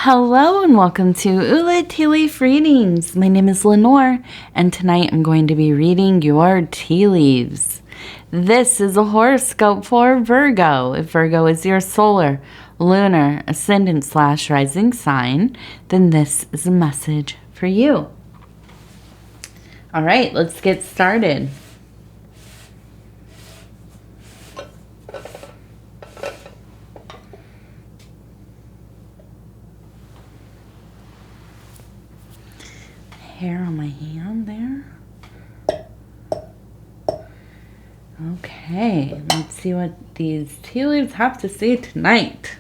Hello and welcome to Ula Tea Leaf Readings. My name is Lenor and tonight I'm going to be reading your tea leaves. This is a horoscope for Virgo. If Virgo is your solar, lunar, ascendant / rising sign, then this is a message for you. All right, let's get started. Hair on my hand there. Okay, let's see what these tea leaves have to say tonight.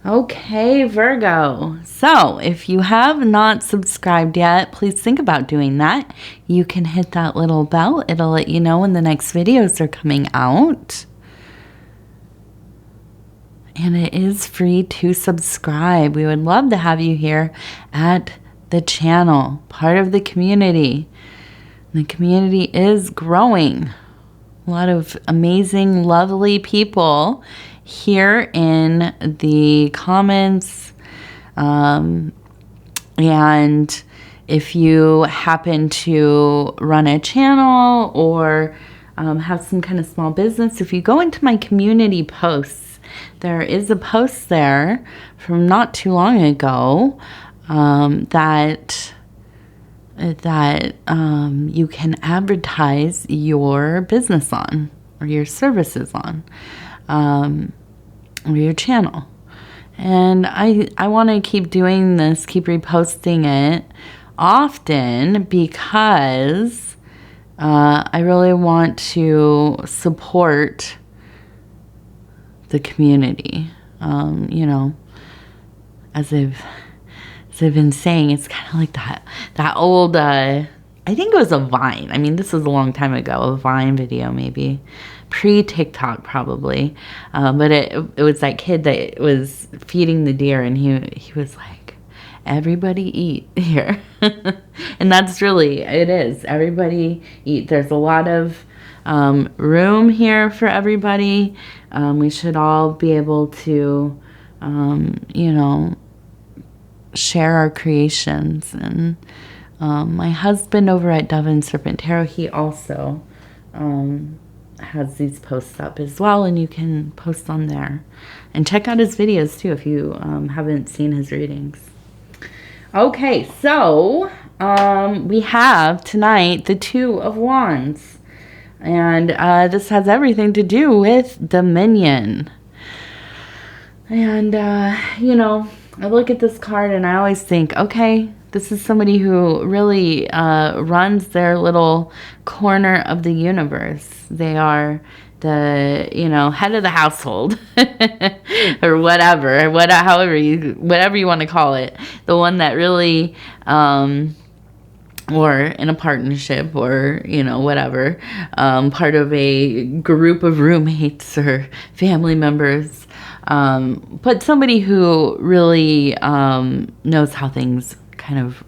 Okay, Virgo. So, if you have not subscribed yet, please think about doing that. You can hit that little bell. It'll let you know when the next videos are coming out. And it is free to subscribe. We would love to have you here at the channel, part of the community. The community is growing. A lot of amazing, lovely people here in the comments. And if you happen to run a channel or have some kind of small business, if you go into my community posts, there is a post there from not too long ago that you can advertise your business on, or your services on, or your channel. And I want to keep doing this, keep reposting it often, because I really want to support the community. You know, as I've been saying, it's kind of like that old, I think it was a Vine. I mean, this was a long time ago, a Vine video maybe, pre-TikTok probably. But it was that kid that was feeding the deer, and he was like, everybody eat here. And that's really, it is. Everybody eat. There's a lot of room here for everybody. We should all be able to, you know, share our creations. And my husband over at Dove and Serpent Tarot, he also has these posts up as well, and you can post on there and check out his videos too if you haven't seen his readings. Okay, so we have tonight the Two of Wands, and this has everything to do with dominion. And you know, I look at this card and I always think, okay, this is somebody who really runs their little corner of the universe. They are the, you know, head of the household or whatever you want to call it. The one that really, or in a partnership, or, you know, whatever, part of a group of roommates or family members. But somebody who really knows how things kind of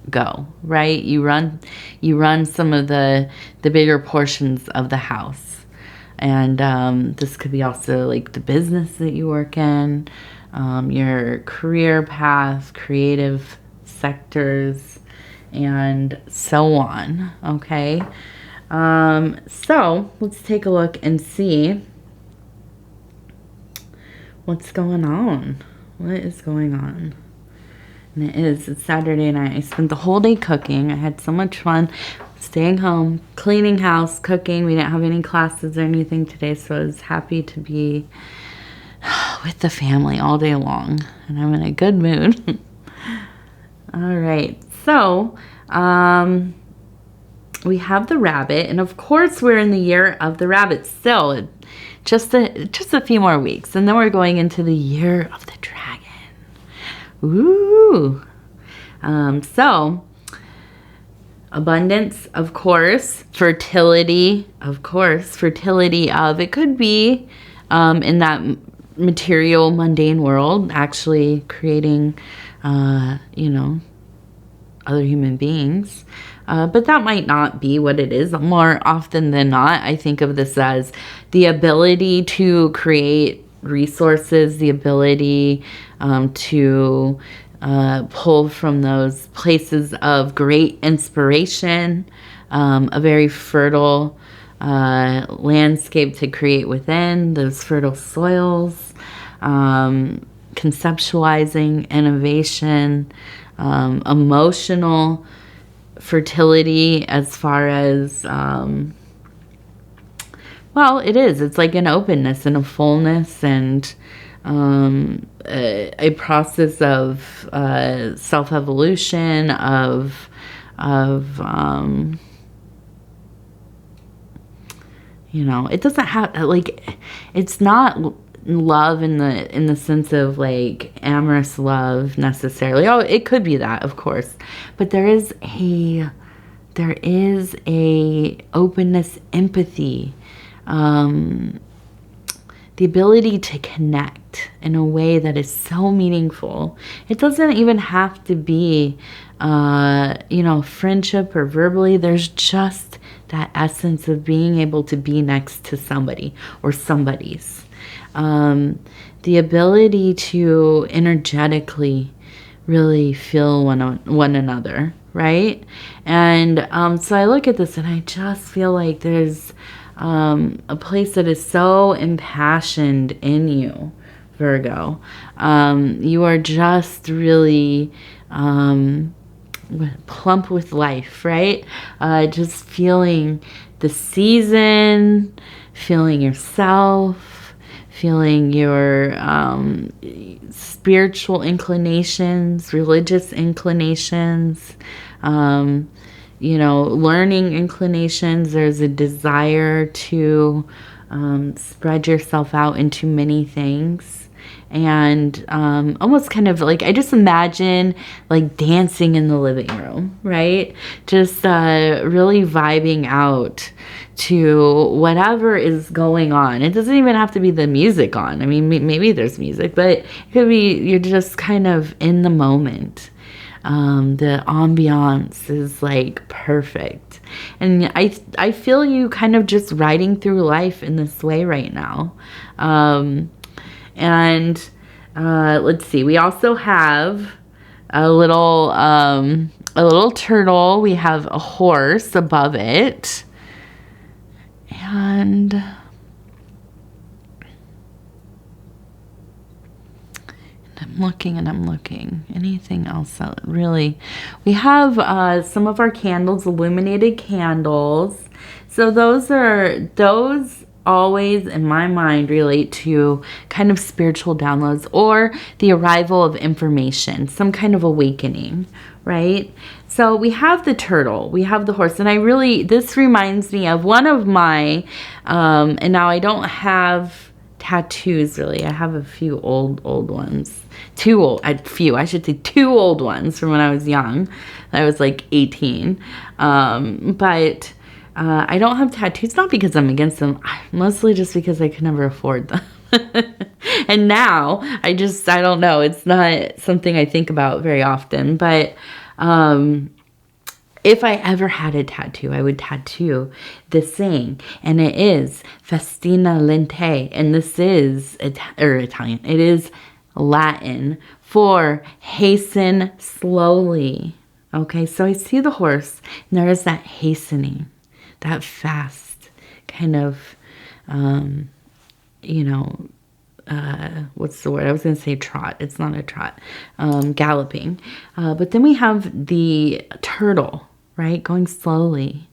go, right? You run some of the bigger portions of the house. And this could be also like the business that you work in, your career path, creative sectors, and so on. Okay. So let's take a look and see what's going on. What is going on? And it's Saturday night. I spent the whole day cooking. I had so much fun staying home, cleaning house, cooking. We didn't have any classes or anything today, so I was happy to be with the family all day long. And I'm in a good mood. All right. So, we have the rabbit, and of course we're in the year of the rabbit still. Just a few more weeks, and then we're going into the year of the dragon. Ooh. So, abundance, of course. Fertility, of course. Fertility of, it could be in that material, mundane world, actually creating, you know, other human beings. But that might not be what it is. More often than not, I think of this as the ability to create resources, the ability to pull from those places of great inspiration, a very fertile landscape to create within, those fertile soils, conceptualizing, innovation, emotional fertility as far as, well, it's like an openness and a fullness and a process of self-evolution, of it doesn't have, like, it's not love in the sense of like amorous love necessarily. Oh, it could be that, of course, but there is a openness, empathy, the ability to connect in a way that is so meaningful. It doesn't even have to be friendship or verbally. There's just that essence of being able to be next to somebody or somebody's. The ability to energetically really feel one another, right? And so I look at this and I just feel like there's a place that is so impassioned in you, Virgo. You are just really plump with life, right? Just feeling the season, feeling yourself, feeling your spiritual inclinations, religious inclinations, learning inclinations. There's a desire to spread yourself out into many things. And almost kind of like, I just imagine like dancing in the living room, right? Just really vibing out to whatever is going on. It doesn't even have to be the music on. I mean, maybe there's music, but it could be you're just kind of in the moment. The ambiance is like perfect. And I feel you kind of just riding through life in this way right now. And let's see, we also have a little turtle. We have a horse above it. And I'm looking. Anything else that really... We have some of our candles, illuminated candles. So those always, in my mind, relate to kind of spiritual downloads or the arrival of information, some kind of awakening, right? So we have the turtle, we have the horse, and this reminds me of one of my, and now I don't have tattoos really. I have a few old ones. Two old ones from when I was young. I was like 18. But I don't have tattoos, not because I'm against them, mostly just because I could never afford them. And now I don't know. It's not something I think about very often, but if I ever had a tattoo, I would tattoo this saying, and it is Festina Lente, and this is Italian. It is Latin for hasten slowly. Okay, so I see the horse, and there is that hastening, that fast kind of, what's the word? I was going to say trot. It's not a trot. Galloping. But then we have the turtle, right? Going slowly.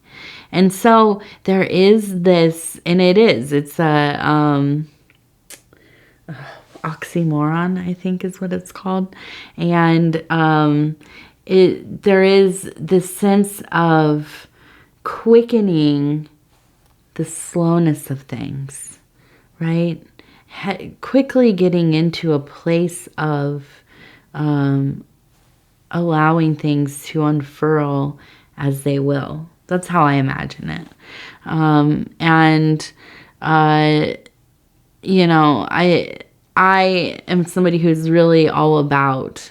And so there is this, and it's a oxymoron, I think is what it's called. And there is this sense of quickening the slowness of things, right? Quickly getting into a place of allowing things to unfurl as they will. That's how I imagine it. I am somebody who's really all about,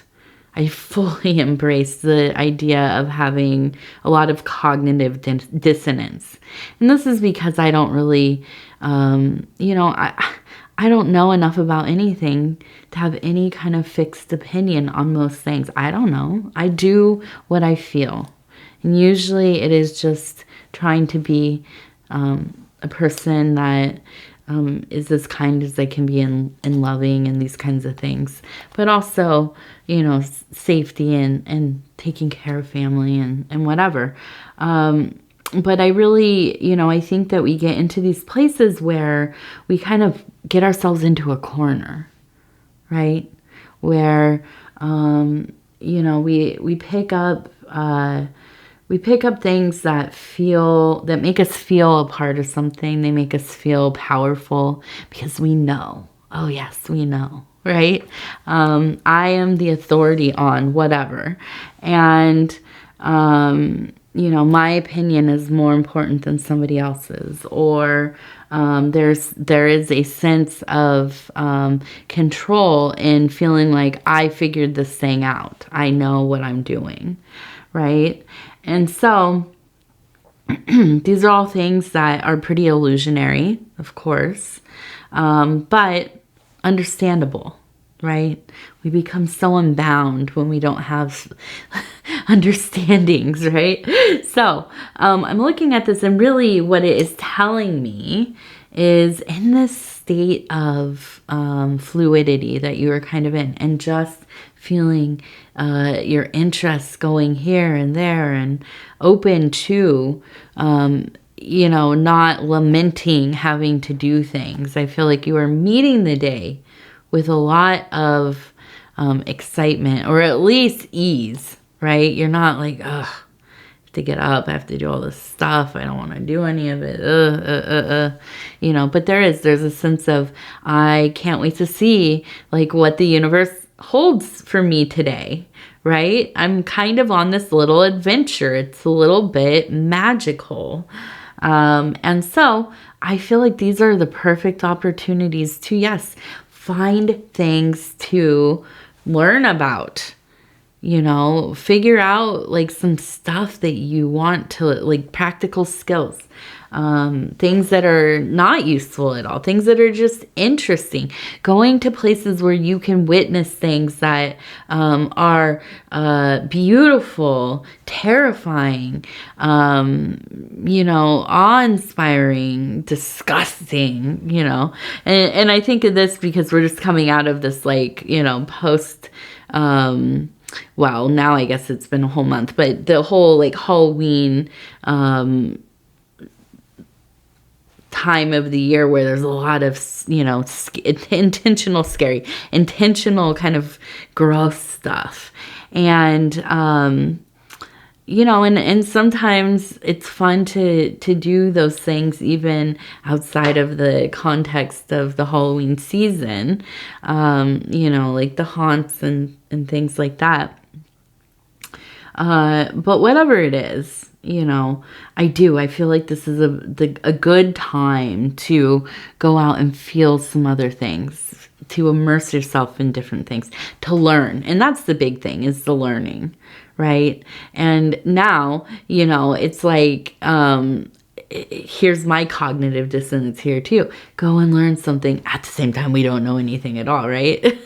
I fully embrace the idea of having a lot of cognitive dissonance. And this is because I don't really, I don't know enough about anything to have any kind of fixed opinion on most things. I don't know. I do what I feel. And usually it is just trying to be a person that is as kind as they can be and loving and these kinds of things. But also, you know, safety and taking care of family and whatever. But I really, you know, I think that we get into these places where we kind of get ourselves into a corner, right? Where, you know, we pick up things that make us feel a part of something. They make us feel powerful because we know. Oh yes, we know, right? I am the authority on whatever. And, you know, my opinion is more important than somebody else's, or there is a sense of control in feeling like I figured this thing out. I know what I'm doing, right? And so these are all things that are pretty illusionary, of course, but understandable. Right? We become so unbound when we don't have understandings, right? So I'm looking at this, and really what it is telling me is in this state of fluidity that you are kind of in, and just feeling your interests going here and there, and open to you know, not lamenting having to do things. I feel like you are meeting the day with a lot of excitement, or at least ease, right? You're not like, ugh, I have to get up, I have to do all this stuff, I don't want to do any of it, you know, but there's a sense of, I can't wait to see like what the universe holds for me today, right? I'm kind of on this little adventure. It's a little bit magical. And so I feel like these are the perfect opportunities to, yes, find things to learn about, you know, figure out like some stuff that you want to, like practical skills, things that are not useful at all, things that are just interesting, going to places where you can witness things that are beautiful, terrifying, you know, awe-inspiring, disgusting, you know. And I think of this because we're just coming out of this, like, you know, post well, now I guess it's been a whole month, but the whole like Halloween time of the year where there's a lot of, you know, intentional scary, intentional kind of gross stuff. And, you know, and sometimes it's fun to do those things even outside of the context of the Halloween season, you know, like the haunts and things like that. But whatever it is, you know, I feel like this is a good time to go out and feel some other things, to immerse yourself in different things, to learn. And that's the big thing, is the learning, right? And now, you know, it's like, here's my cognitive dissonance here too. Go and learn something at the same time we don't know anything at all, right?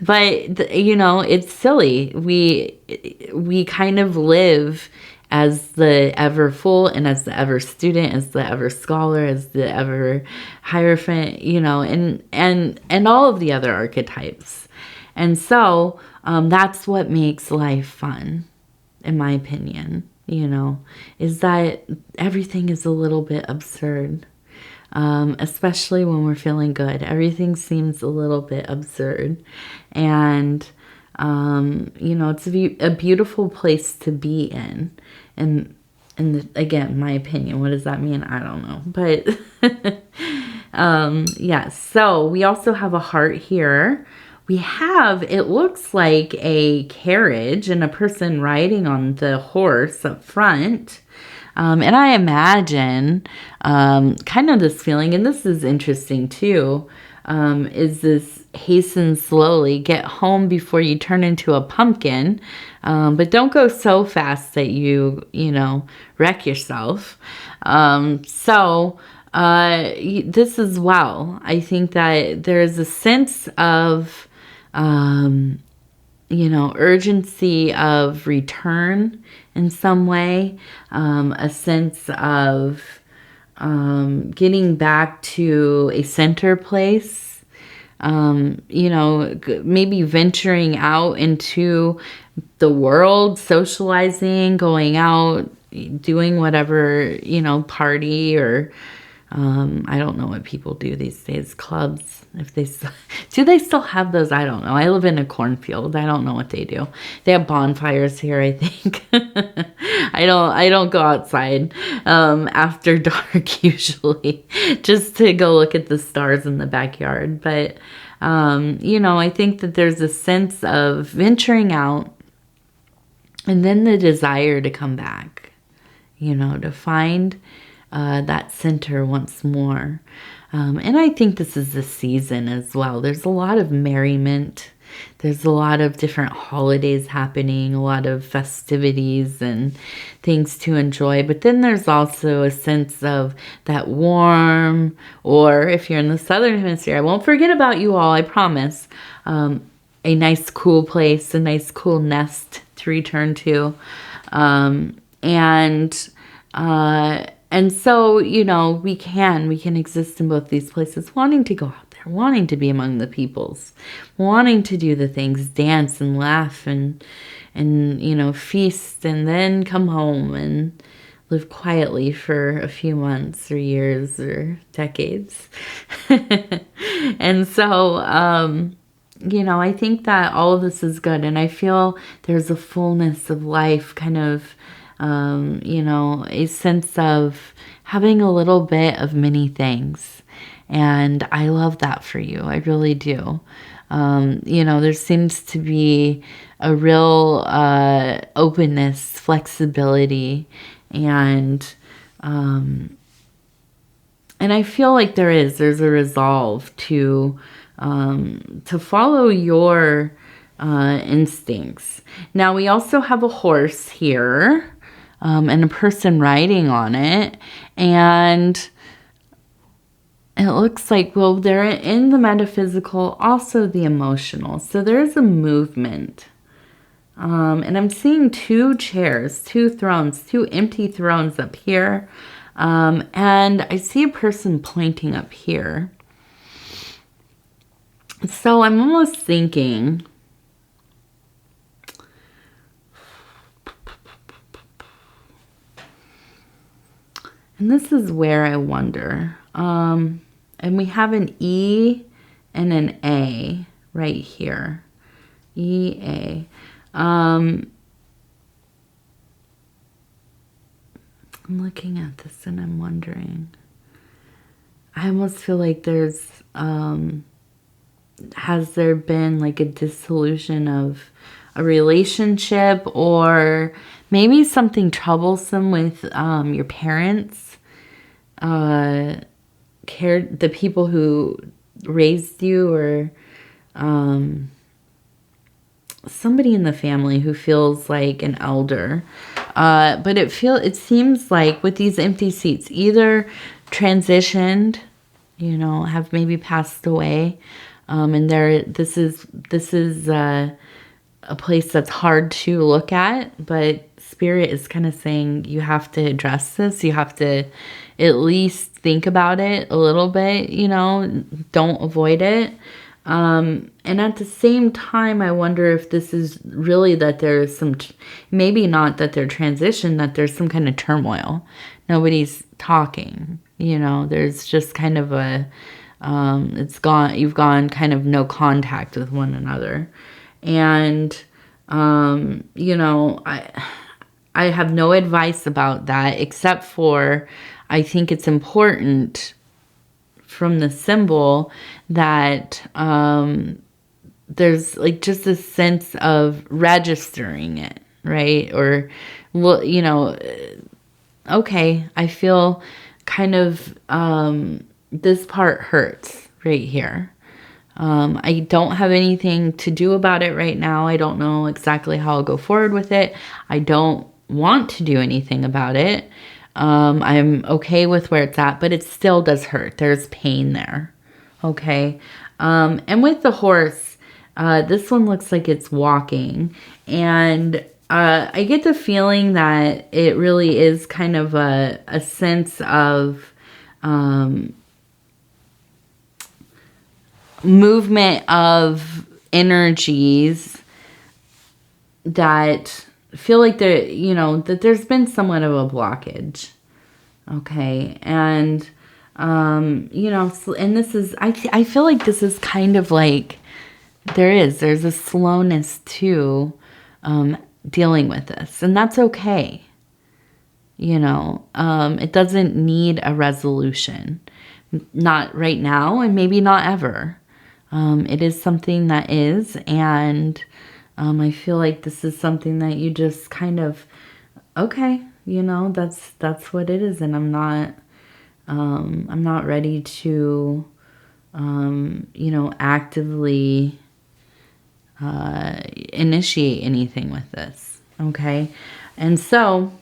But, you know, it's silly. We kind of live as the ever fool and as the ever student, as the ever scholar, as the ever hierophant, you know, and all of the other archetypes. And so that's what makes life fun, in my opinion, you know, is that everything is a little bit absurd. Especially when we're feeling good. Everything seems a little bit absurd. And, you know, it's a beautiful place to be in. And again, my opinion, what does that mean? I don't know. But, yes. So we also have a heart here. We have, it looks like a carriage and a person riding on the horse up front. And I imagine kind of this feeling, and this is interesting too, is this hasten slowly, get home before you turn into a pumpkin, but don't go so fast that you know, wreck yourself. So this as well. I think that there's a sense of, urgency of return in some way, a sense of getting back to a center place, maybe venturing out into the world, socializing, going out, doing whatever, party or I don't know what people do these days. Clubs, if they do they still have those? I don't know. I live in a cornfield. I don't know what they do. They have bonfires here, I think. I don't go outside after dark usually, just to go look at the stars in the backyard. But I think that there's a sense of venturing out, and then the desire to come back, to find that center once more. And I think this is the season as well. There's a lot of merriment. There's a lot of different holidays happening, a lot of festivities and things to enjoy. But then there's also a sense of that warm, or if you're in the Southern Hemisphere, I won't forget about you all, I promise, a nice cool place, a nice cool nest to return to. And so, we can exist in both these places, wanting to go out there, wanting to be among the peoples, wanting to do the things, dance and laugh and feast, and then come home and live quietly for a few months or years or decades. And so, I think that all of this is good. And I feel there's a fullness of life, kind of, a sense of having a little bit of many things. And I love that for you. I really do. There seems to be a real openness, flexibility, and I feel like there's a resolve to follow your instincts. Now, we also have a horse here, and a person riding on it, and it looks like, well, they're in the metaphysical, also the emotional. So there's a movement. And I'm seeing 2 chairs, 2 thrones, 2 empty thrones up here. And I see a person pointing up here. So I'm almost thinking, and this is where I wonder, and we have an E and an A right here, E-A. I'm looking at this and I'm wondering, I almost feel like there's, has there been like a dissolution of a relationship, or maybe something troublesome with your parents, the people who raised you, or somebody in the family who feels like an elder. But it seems like with these empty seats, either transitioned, have maybe passed away, and this is a place that's hard to look at, but Spirit is kind of saying you have to address this. You have to at least think about it a little bit, don't avoid it. And at the same time, I wonder if this is really that there's some, maybe not that they're transitioned, that there's some kind of turmoil. Nobody's talking, there's just kind of you've gone kind of no contact with one another. And, I have no advice about that, except for I think it's important from the symbol that there's like just a sense of registering it, right? Or, okay, I feel kind of this part hurts right here. I don't have anything to do about it right now. I don't know exactly how I'll go forward with it. I don't want to do anything about it. I'm okay with where it's at, but it still does hurt. There's pain there. Okay. And with the horse, this one looks like it's walking. And I get the feeling that it really is kind of a sense of movement of energies that feel like there, you know, that there's been somewhat of a blockage. Okay. And, you know, and this is, I feel like this is kind of like, there's a slowness to, dealing with this, and that's okay. You know, it doesn't need a resolution, not right now, and maybe not ever. It is something that is, and I feel like this is something that you just kind of, okay, you know, that's what it is, and I'm not ready to, you know, actively initiate anything with this, okay? And so,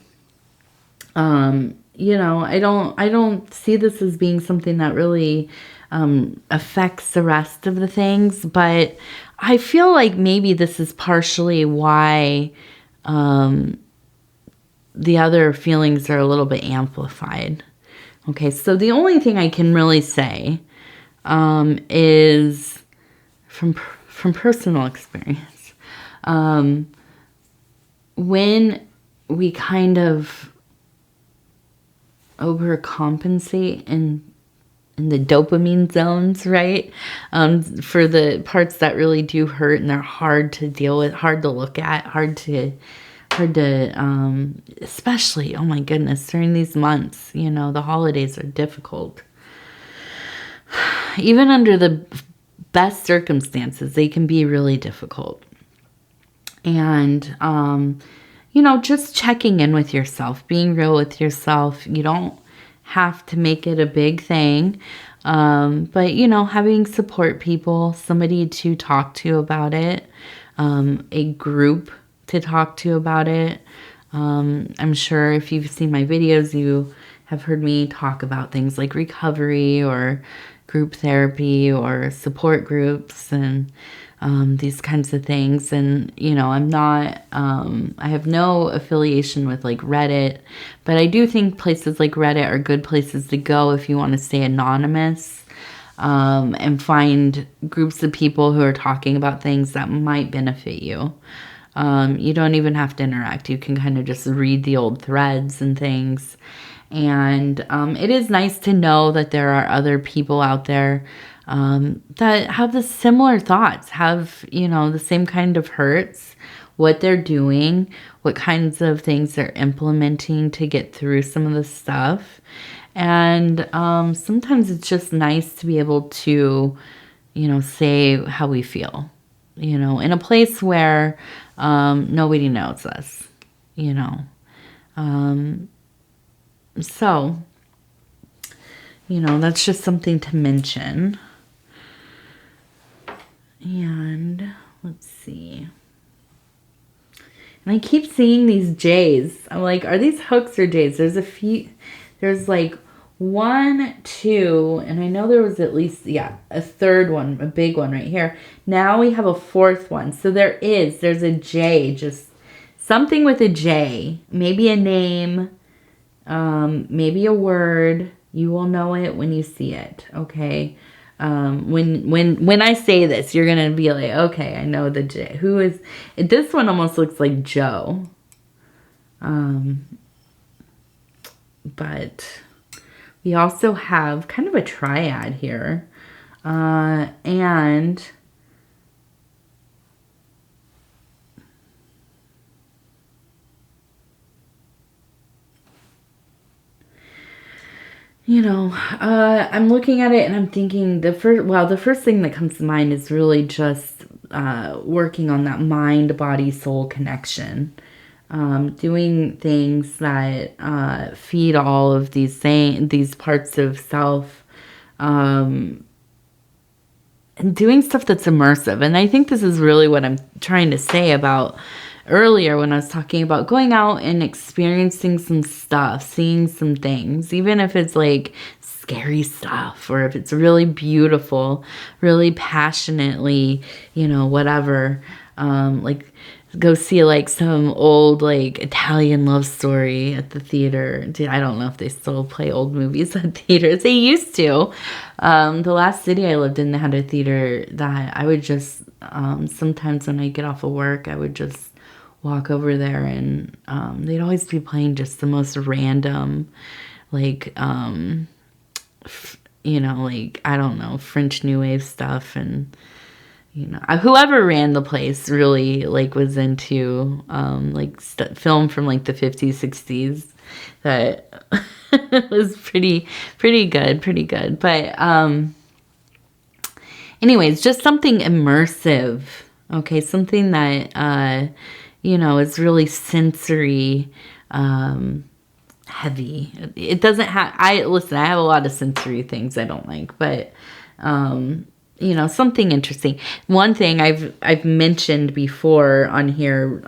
you know, I don't see this as being something that really affects the rest of the things, but I feel like maybe this is partially why the other feelings are a little bit amplified. Okay, so the only thing I can really say is from personal experience. When we kind of overcompensate in the dopamine zones, right? For the parts that really do hurt and they're hard to deal with, hard to look at, hard to, especially, oh my goodness, during these months, you know, the holidays are difficult. Even under the best circumstances, they can be really difficult. And, you know, just checking in with yourself, being real with yourself. You don't have to make it a big thing. But, you know, having support people, somebody to talk to about it, a group to talk to about it. I'm sure if you've seen my videos, you have heard me talk about things like recovery or group therapy or support groups and these kinds of things. And, you know, I'm not, I have no affiliation with like Reddit, but I do think places like Reddit are good places to go if you want to stay anonymous and find groups of people who are talking about things that might benefit you. You don't even have to interact. You can kind of just read the old threads and things. And it is nice to know that there are other people out there that have the similar thoughts, have, you know, the same kind of hurts, what they're doing, what kinds of things they're implementing to get through some of the stuff. And sometimes it's just nice to be able to, you know, say how we feel, you know, in a place where nobody knows us, you know. So, you know, that's just something to mention. And let's see. And I keep seeing these J's. I'm like, are these hooks or J's? There's a few, there's like 1, 2, and I know there was at least, yeah, a third one, a big one right here. Now we have a fourth one. So there's a J, just something with a J, maybe a name, maybe a word. You will know it when you see it, okay? When I say this, you're gonna be like, okay, I know the J. Who is, this one almost looks like Joe. But we also have kind of a triad here. And you know, I'm looking at it and I'm thinking the first thing that comes to mind is really just working on that mind, body, soul connection. Doing things that feed all of these parts of self, and doing stuff that's immersive. And I think this is really what I'm trying to say about earlier when I was talking about going out and experiencing some stuff, seeing some things, even if it's like scary stuff or if it's really beautiful, really passionately, you know, whatever, like go see like some old like Italian love story at the theater. Dude, I don't know if they still play old movies at theaters. They used to. The last city I lived in, they had a theater that I would just, sometimes when I get off of work, I would just walk over there and they'd always be playing just the most random, like, you know, like, I don't know, French New Wave stuff. And, you know, whoever ran the place really, like, was into, like, film from, like, the 50s, 60s that was pretty good. But, anyways, just something immersive, okay? Something that, you know, is really sensory, heavy. It doesn't have, I have a lot of sensory things I don't like, but, you know, something interesting. One thing I've mentioned before on here,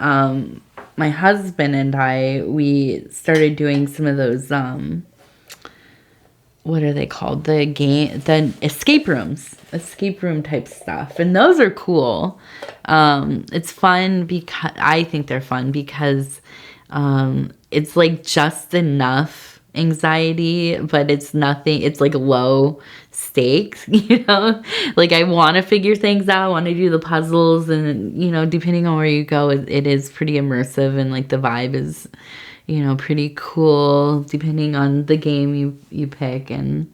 my husband and we started doing some of those, what are they called? The escape room type stuff. And those are cool. It's fun because I think they're fun because, it's like just enough anxiety, but it's nothing. It's like low stakes, you know, like I want to figure things out. I want to do the puzzles and, you know, depending on where you go, it is pretty immersive and like the vibe is, you know, pretty cool depending on the game you pick. And,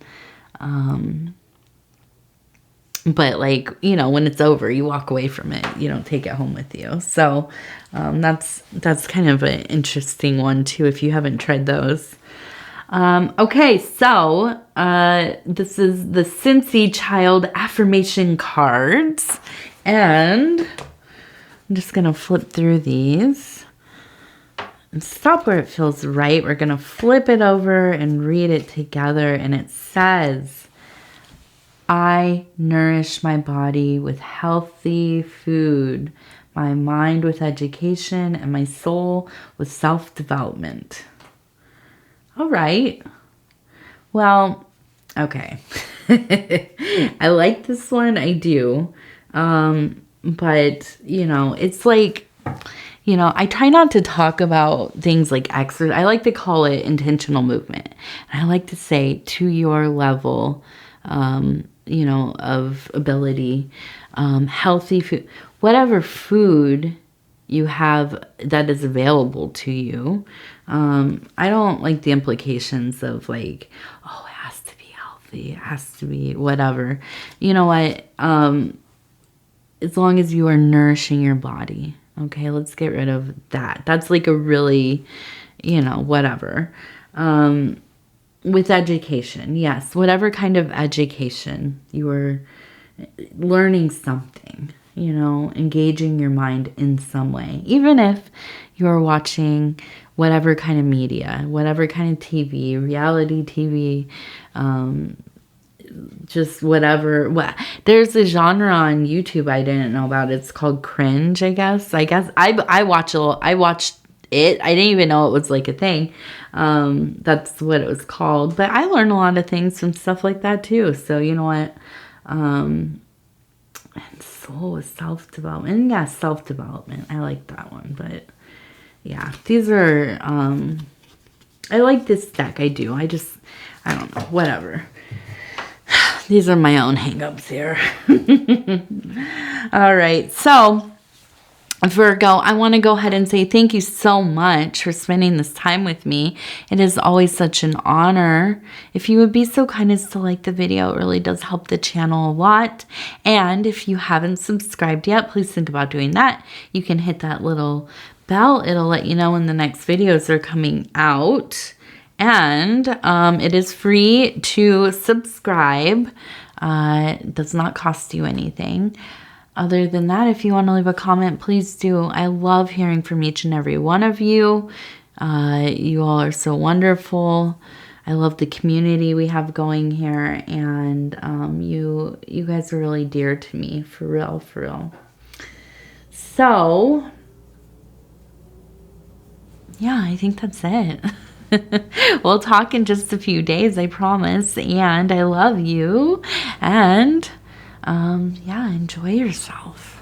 but like, you know, when it's over, you walk away from it. You don't take it home with you. So, that's kind of an interesting one too, if you haven't tried those. Okay, so this is the Cincy Child affirmation cards, and I'm just gonna flip through these and stop where it feels right. We're gonna flip it over and read it together, and it says, I nourish my body with healthy food, my mind with education, and my soul with self-development. All right. Well, okay. I like this one. I do. But, you know, it's like, you know, I try not to talk about things like exercise. I like to call it intentional movement. And I like to say to your level, you know, of ability, healthy food, whatever food you have that is available to you. I don't like the implications of like, oh, it has to be healthy. It has to be whatever. You know what? As long as you are nourishing your body. Okay, let's get rid of that. That's like a really, you know, whatever. With education, yes, whatever kind of education you are learning something, you know, engaging your mind in some way, even if you're watching whatever kind of media, whatever kind of TV, reality TV, just whatever. There's a genre on YouTube I didn't know about. It's called cringe, I guess. I watched it. I didn't even know it was like a thing. That's what it was called. But I learned a lot of things from stuff like that too. So you know what? And soul is self-development. Yeah, self-development. I like that one. But yeah, these are, I like this deck. I do. I don't know. Whatever. These are my own hang-ups here. All right. So, Virgo, I want to go ahead and say thank you so much for spending this time with me. It is always such an honor. If you would be so kind as to like the video, it really does help the channel a lot. And if you haven't subscribed yet, please think about doing that. You can hit that little bell. It'll let you know when the next videos are coming out. And it is free to subscribe. It does not cost you anything. Other than that, if you want to leave a comment, please do. I love hearing from each and every one of you. You all are so wonderful. I love the community we have going here, and you guys are really dear to me, for real, for real. So, yeah, I think that's it. We'll talk in just a few days, I promise. And I love you. And yeah, enjoy yourself.